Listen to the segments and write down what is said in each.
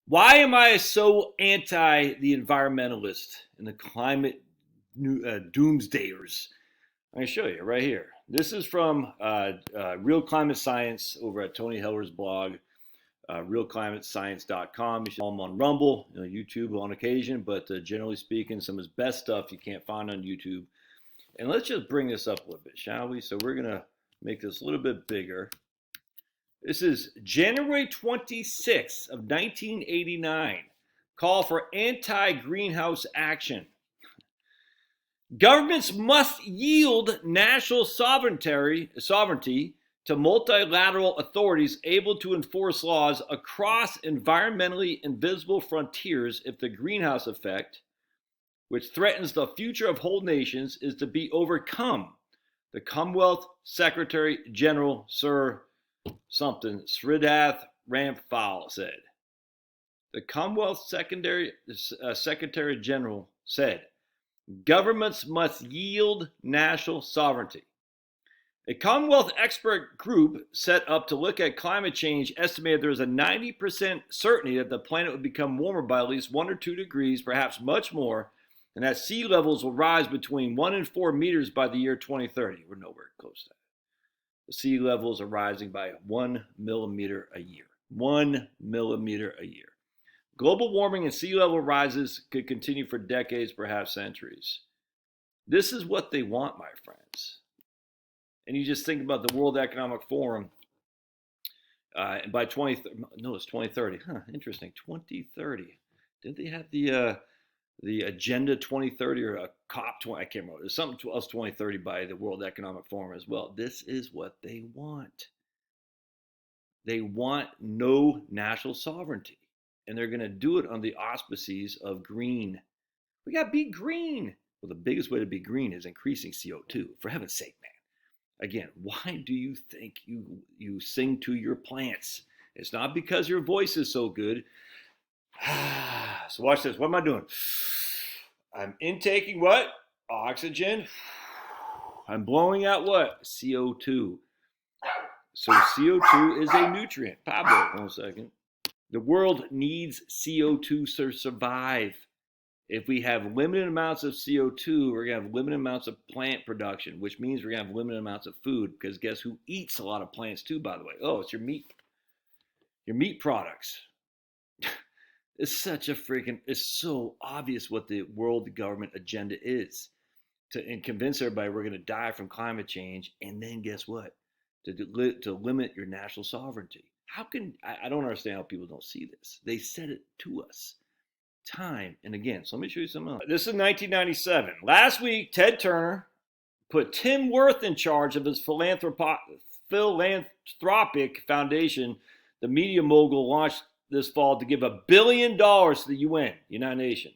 Why am I so anti the environmentalist and the climate doomsdayers? I'm going to show you right here. This is from Real Climate Science over at Tony Heller's blog, realclimatescience.com. You should follow him on Rumble, YouTube on occasion, but generally speaking, some of his best stuff you can't find on YouTube. And let's just bring this up a little bit, shall we? So we're going to make this a little bit bigger. This is January 26th of 1989. Call for anti-greenhouse action. Governments must yield national sovereignty to multilateral authorities able to enforce laws across environmentally invisible frontiers if the greenhouse effect, which threatens the future of whole nations, is to be overcome. The Commonwealth Secretary General, Sir something, Sridath Ramphal said. The Commonwealth Secretary General said, governments must yield national sovereignty. A Commonwealth expert group set up to look at climate change estimated there is a 90% certainty that the planet would become warmer by at least 1 or 2 degrees, perhaps much more, and that sea levels will rise between 1 and 4 meters by the year 2030. We're nowhere close to that. The sea levels are rising by 1 millimeter a year. 1 millimeter a year. Global warming and sea level rises could continue for decades, perhaps centuries. This is what they want, my friends. And you just think about the World Economic Forum. And by 2030. Interesting. 2030. Didn't they have the Agenda 2030 or a COP 20? I can't remember. There's something else 2030 by the World Economic Forum as well. This is what they want. They want no national sovereignty. And they're going to do it on the auspices of green. We got to be green. Well, the biggest way to be green is increasing CO2. For heaven's sake, man. Again, why do you think you sing to your plants? It's not because your voice is so good. So watch this. What am I doing? I'm intaking what? Oxygen. I'm blowing out what? CO2. So CO2 is a nutrient. Pablo, 1 second. The world needs CO2 to survive. If we have limited amounts of CO2, we're going to have limited amounts of plant production, which means we're going to have limited amounts of food, because guess who eats a lot of plants too, by the way? Oh, it's your meat products. It's so obvious what the world government agenda is, and convince everybody we're going to die from climate change, and then guess what? To limit your national sovereignty. I don't understand how people don't see this. They said it to us time and again. So let me show you something else. This is 1997. Last week, Ted Turner put Tim Worth in charge of his philanthropic foundation. The media mogul launched this fall to give $1 billion to the UN, United Nations.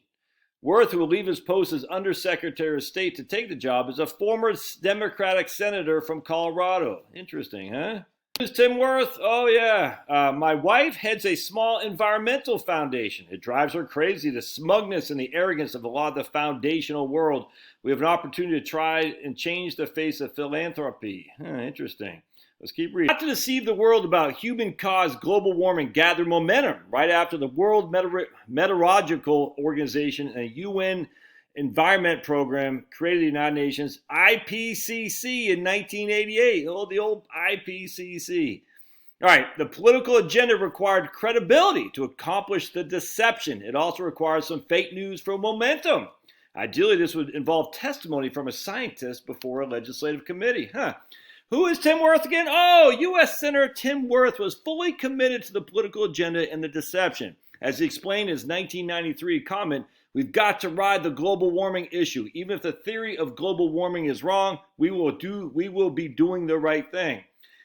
Worth, who will leave his post as Undersecretary of State to take the job, is a former Democratic senator from Colorado. Interesting, huh? Who's Tim Worth? Oh, yeah. My wife heads a small environmental foundation. It drives her crazy, the smugness and the arrogance of a lot of the foundational world. We have an opportunity to try and change the face of philanthropy. Interesting. Let's keep reading. Not to deceive the world about human-caused global warming gathered momentum right after the World Meteorological Organization and a UN Environment Program created the United Nations IPCC in 1988. Oh, the old IPCC. All right, the political agenda required credibility to accomplish the deception. It also requires some fake news for momentum. Ideally, this would involve testimony from a scientist before a legislative committee. Who is Tim Worth again? Oh, U.S. Senator Tim Worth was fully committed to the political agenda and the deception. As he explained in his 1993 comment, we've got to ride the global warming issue. Even if the theory of global warming is wrong, we will be doing the right thing.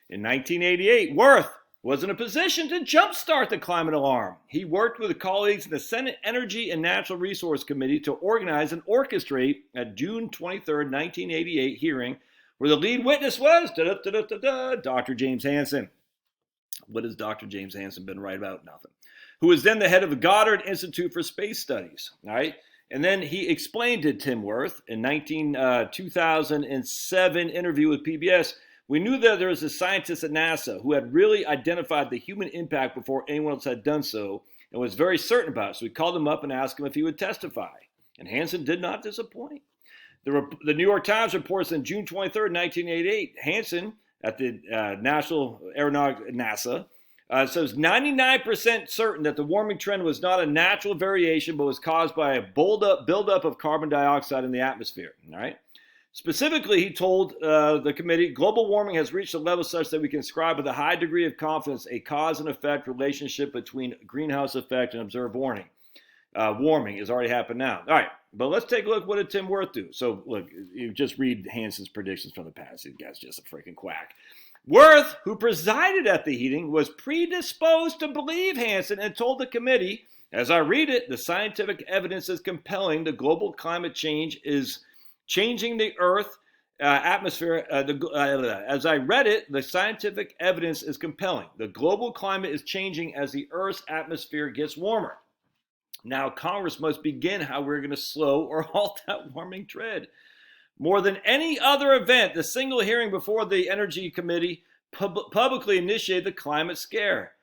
In 1988, Worth was in a position to jumpstart the climate alarm. He worked with colleagues in the Senate Energy and Natural Resource Committee to organize and orchestrate a June 23, 1988 hearing where the lead witness was Dr. James Hansen. What has Dr. James Hansen been right about? Nothing. Who was then the head of the Goddard Institute for Space Studies. All right. And then he explained to Tim Worth in 2007 interview with PBS, we knew that there was a scientist at NASA who had really identified the human impact before anyone else had done so. and was very certain about it. So we called him up and asked him if he would testify. And Hansen did not disappoint. The New York Times reports on June 23rd, 1988, Hansen at the National Aeronautics, NASA, says 99% certain that the warming trend was not a natural variation, but was caused by a buildup of carbon dioxide in the atmosphere. All right. Specifically, he told the committee, global warming has reached a level such that we can ascribe with a high degree of confidence a cause and effect relationship between greenhouse effect and observed warming. Warming has already happened now. All right, but let's take a look. What did Tim Wirth do? So, look, you just read Hansen's predictions from the past. This guy's just a freaking quack. Wirth, who presided at the hearing, was predisposed to believe Hansen and told the committee, as I read it, the scientific evidence is compelling. The global climate change is changing the Earth atmosphere. As I read it, the scientific evidence is compelling. The global climate is changing as the Earth's atmosphere gets warmer. Now, Congress must begin how we're going to slow or halt that warming trend. More than any other event, the single hearing before the Energy Committee publicly initiated the climate scare.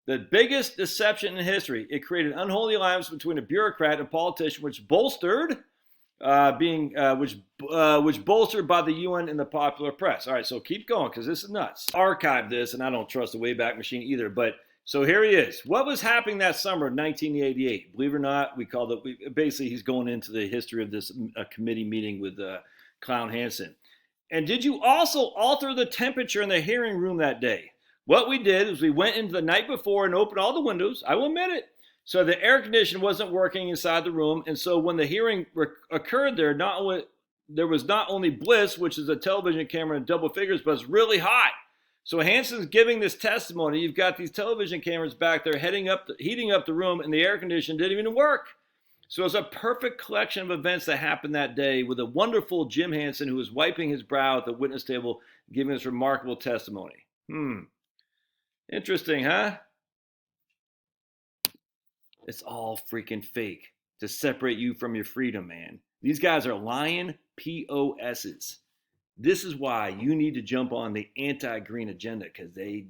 The biggest deception in history. It created unholy alliance between a bureaucrat and politician, which bolstered bolstered by the UN and the popular press. All right, so keep going because this is nuts. Archive this, and I don't trust the Wayback Machine either, but so here he is. What was happening that summer of 1988? Believe it or not, we called it, basically he's going into the history of this committee meeting with Clown Hansen. And did you also alter the temperature in the hearing room that day? What we did is we went into the night before and opened all the windows. I will admit it. So the air conditioning wasn't working inside the room. And so when the hearing occurred there, there was not only bliss, which is a television camera in double figures, but it's really hot. So Hansen's giving this testimony. You've got these television cameras back there heating up the room, and the air conditioning didn't even work. So it was a perfect collection of events that happened that day with a wonderful Jim Hansen who was wiping his brow at the witness table, giving this remarkable testimony. Interesting, huh? It's all freaking fake to separate you from your freedom, man. These guys are lying POSs. This is why you need to jump on the anti-green agenda, because they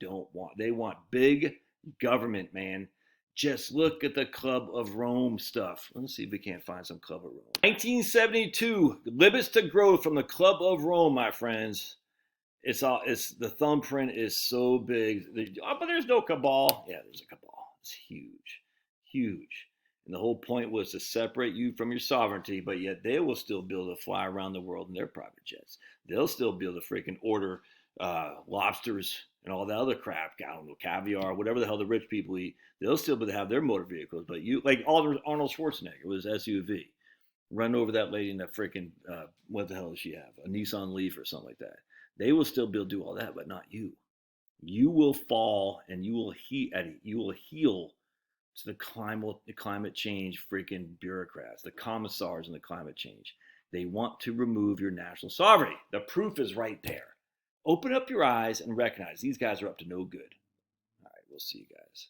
want big government, man. Just look at the Club of Rome stuff. Let's see if we can't find some Club of Rome. 1972, limits to growth from the Club of Rome, my friends. The thumbprint is so big. But there's no cabal. Yeah, there's a cabal. It's huge, huge. And the whole point was to separate you from your sovereignty, but yet they will still be able to fly around the world in their private jets. They'll still be able to freaking order lobsters and all that other crap, I don't know, caviar, whatever the hell the rich people eat. They'll still be able to have their motor vehicles. But you, like Arnold Schwarzenegger was SUV, run over that lady in that freaking, what the hell does she have? A Nissan Leaf or something like that. They will still be able to do all that, but not you. You will fall and you will heal to the climate change freaking bureaucrats, the commissars in the climate change. They want to remove your national sovereignty. The proof is right there. Open up your eyes and recognize these guys are up to no good. All right, we'll see you guys.